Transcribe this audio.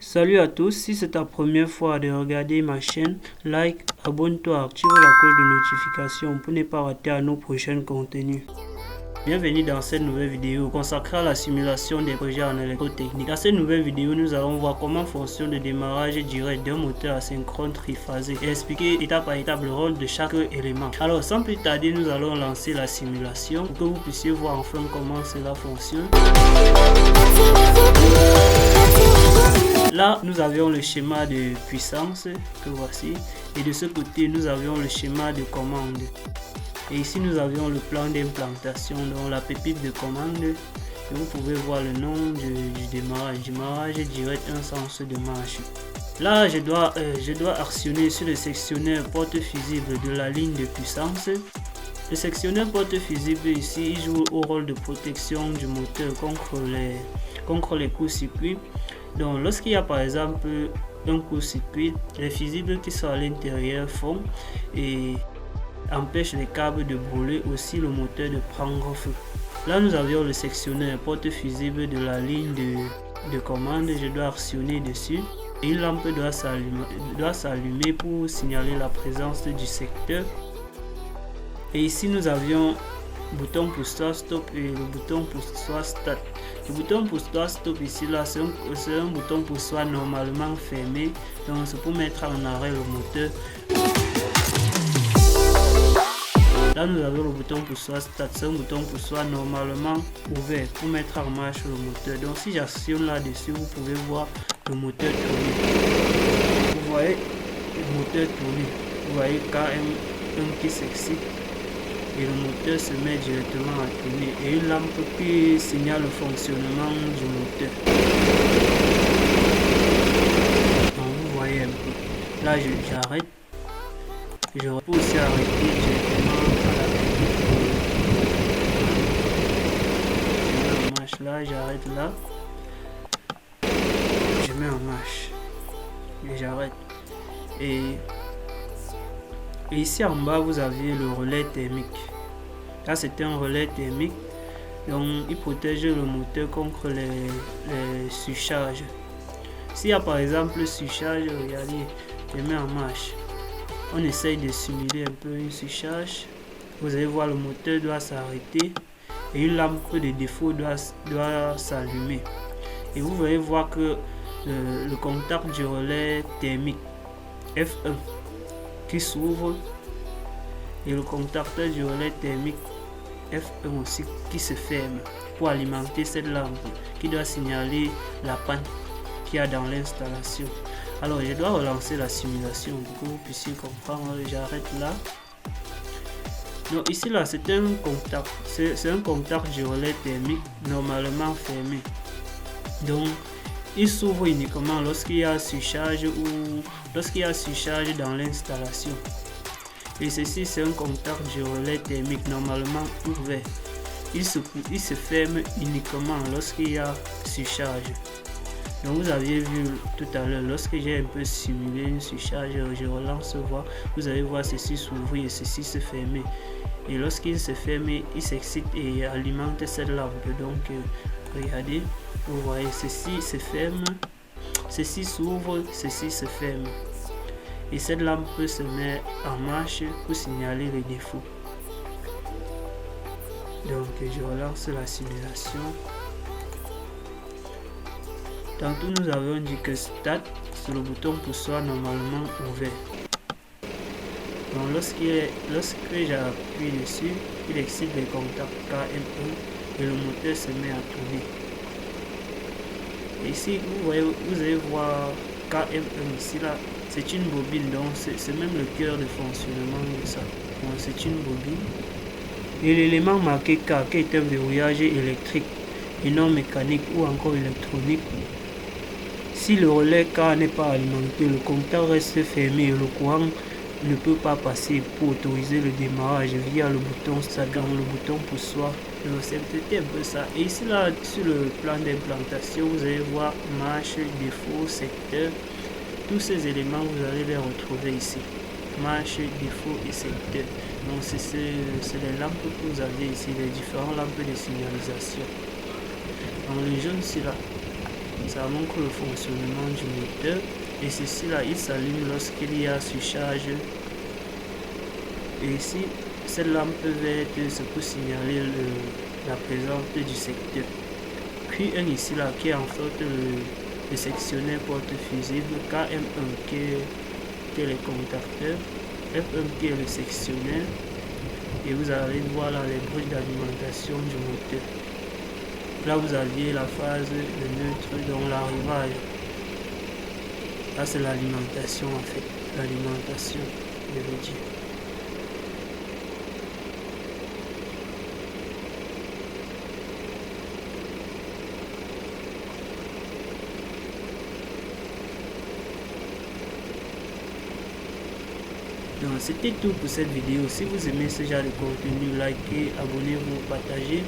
Salut à tous, si c'est ta première fois de regarder ma chaîne, like, abonne-toi, active la cloche de notification pour ne pas rater nos prochains contenus. Bienvenue dans cette nouvelle vidéo consacrée à la simulation des projets en électrotechnique. Dans cette nouvelle vidéo, nous allons voir comment fonctionne le démarrage direct d'un moteur asynchrone triphasé et expliquer étape par étape le rôle de chaque élément. Alors sans plus tarder, nous allons lancer la simulation pour que vous puissiez voir enfin comment cela fonctionne. Là, nous avions le schéma de puissance que voici, et de ce côté, nous avions le schéma de commande. Et ici, nous avions le plan d'implantation, donc la pépite de commande. Et vous pouvez voir le nom du démarrage direct, un sens de marche. Là, je dois actionner sur le sectionneur porte fusible de la ligne de puissance. Le sectionneur porte fusible ici, il joue au rôle de protection du moteur contre les courts-circuits. Donc, lorsqu'il y a par exemple un court-circuit, les fusibles qui sont à l'intérieur font et empêchent les câbles de brûler, aussi le moteur de prendre feu. Là, nous avions le sectionneur porte fusible de la ligne de commande. Je dois actionner dessus et une lampe doit s'allumer pour signaler la présence du secteur. Et ici, nous avions le bouton pour stop et le bouton pour start. Le bouton pour stop ici là, c'est un bouton pour soit normalement fermé, donc c'est pour mettre en arrêt le moteur. Là, nous avons le bouton pour start, c'est un bouton pour soit normalement ouvert pour mettre en marche le moteur. Donc si j'actionne là-dessus, vous pouvez voir le moteur tourner. Vous voyez le moteur tourner. Vous voyez KM1 qui s'excite et le moteur se met directement à tourner et une lampe qui signale le fonctionnement du moteur. Donc vous voyez un peu. Là j'arrête. Je peux aussi arrêter directement à la pépite. Là j'arrête là. Je mets en marche. Et j'arrête. Et ici en bas, vous avez le relais thermique. Là, c'est un relais thermique. Donc, il protège le moteur contre les surcharges. S'il y a par exemple surcharge, regardez, je mets en marche. On essaye de simuler un peu une surcharge. Vous allez voir, le moteur doit s'arrêter et une lampe de défaut doit s'allumer. Et vous allez voir que le contact du relais thermique F1 qui s'ouvre et le contacteur du relais thermique F1 aussi qui se ferme pour alimenter cette lampe qui doit signaler la panne qu'il y a dans l'installation. Alors je dois relancer la simulation pour que vous puissiez comprendre. J'arrête là. Donc ici là c'est un contact, c'est un contact du relais thermique normalement fermé. Donc il s'ouvre uniquement lorsqu'il y a surcharge ou lorsqu'il y a surcharge dans l'installation. Et ceci, c'est un contact du relais thermique normalement ouvert. Il se ferme uniquement lorsqu'il y a surcharge. Donc vous aviez vu tout à l'heure, lorsque j'ai un peu simulé une surcharge, je relance voir. Vous allez voir ceci s'ouvrir et ceci se fermer. Et lorsqu'il se ferme, il s'excite et alimente cette lampe. Donc regardez, vous voyez, ceci se ferme, ceci s'ouvre, ceci se ferme. Et cette lampe se met en marche pour signaler les défauts. Donc je relance la simulation. Tantôt nous avons dit que Start sur le bouton pour soit normalement ouvert. Donc lorsque j'appuie dessus, il excite les contacts KM1 et le moteur se met à tourner. Et ici vous allez voir KM1 ici là, c'est une bobine, donc c'est même le cœur de fonctionnement de ça. Donc c'est une bobine. Et l'élément marqué K qui est un verrouillage électrique et non mécanique ou encore électronique. Si le relais K n'est pas alimenté, le compteur reste fermé et le courant ne peut pas passer pour autoriser le démarrage via le bouton start, dans le bouton pour soi. C'est peut-être un peu ça. Et ici là, sur le plan d'implantation, vous allez voir marche, défaut, secteur. Tous ces éléments, vous allez les retrouver ici. Marche, défaut et secteur. Donc c'est les lampes que vous avez ici, les différentes lampes de signalisation. Donc le jaune c'est là. Ça montre le fonctionnement du moteur. Et ceci là, il s'allume lorsqu'il y a surcharge. Et ici, cette lampe verte, c'est pour signaler la présence du secteur. Puis un ici là qui est en fait le sectionnaire porte fusible, KM1 qui est les contacteurs, F1 qui est le sectionnaire. Et vous allez voir là les bruits d'alimentation du moteur. Là vous aviez la phase de neutre, donc l'arrivage. Là c'est l'alimentation en fait, l'alimentation, je veux dire. Donc c'était tout pour cette vidéo. Si vous aimez ce genre de contenu, likez, abonnez-vous, partagez.